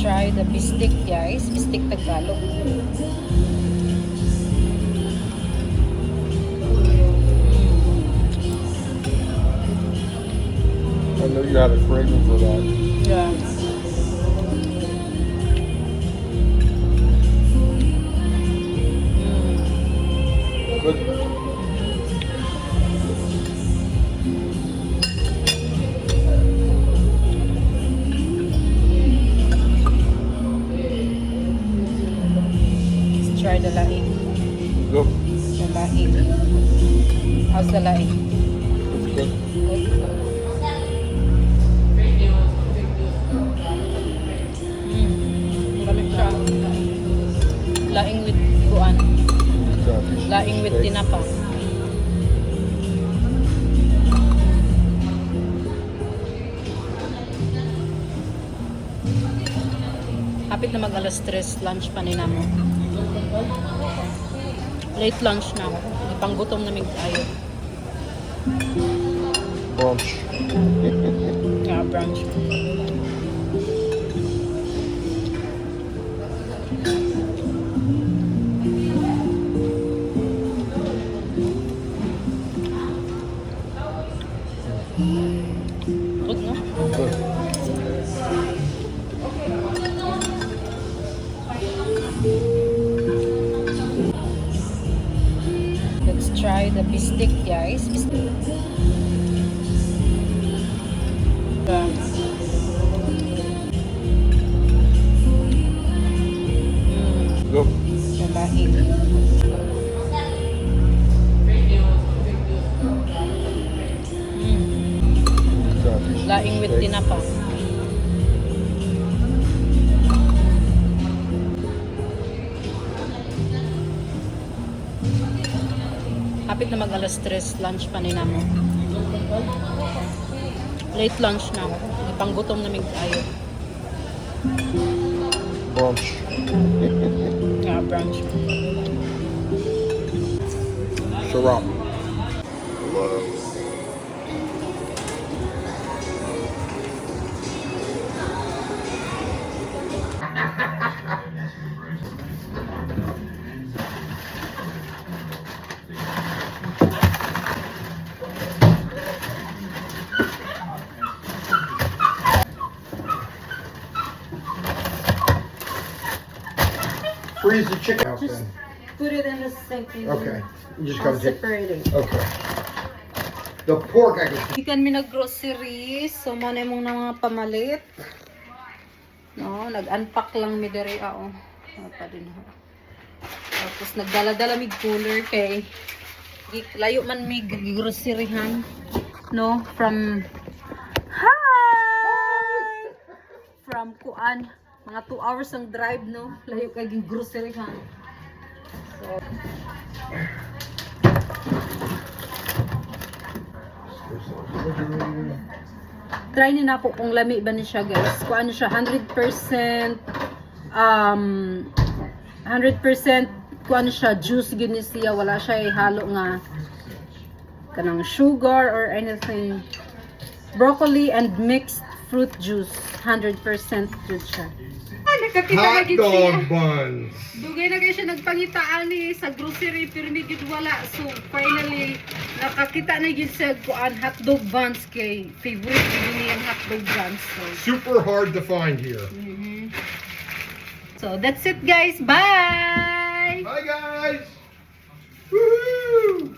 try the bistik, guys. Bistik Tagalog. I know you had a craving for that. Yeah. Good. Let's try the laing. Go. The laing. How's the laing? It's good. Lamig siya. Laing with kuan. Laing with tinapa. Hapit na mag alas 3, lunch pa ni namo. Late lunch na. Ipanggutom na mig ayo. Brunch. Yeah, brunch. Good, no? Good. Let's try the bistik, guys. Bistik. Go. The laing. Laing with tinapa. Hapit na mag alas 3, lunch pa ni namo. Late lunch na. Ipanggutom na mig ayo. Brunch. Yeah, brunch. Sarap. Freeze the chicken out then. Put it in the sink. Okay. You just I'll gotta take. separate it. Okay. The pork I can. Ikan mi nag-groceries. So, muna mong na mga pamalit. No, nag-unpack lang mi dere ako. Pa din ho. Tapos nagdala-dala mi cooler kay layo man mi groceryhan. No, from from kuan mga 2 hours ang drive, no. Layo kay groceryhan. So try niyo na po kung lami ba niya siya, guys. Kung ano siya, 100% 100% kung ano siya, juice gini siya. Wala siya halo nga kanang sugar or anything. Broccoli and mixed fruit juice. 100% juice siya. Nakakita na Hot gid siya. dog buns. Dugay na kayo siya nagpangitaan ni sa grocery pero may gid wala. So finally nakakita na gid sa kuan hotdog buns kay favorite gid niya ang hotdog buns. So, Super hard to find here. so that's it, guys. Bye. Bye guys. Woohoo!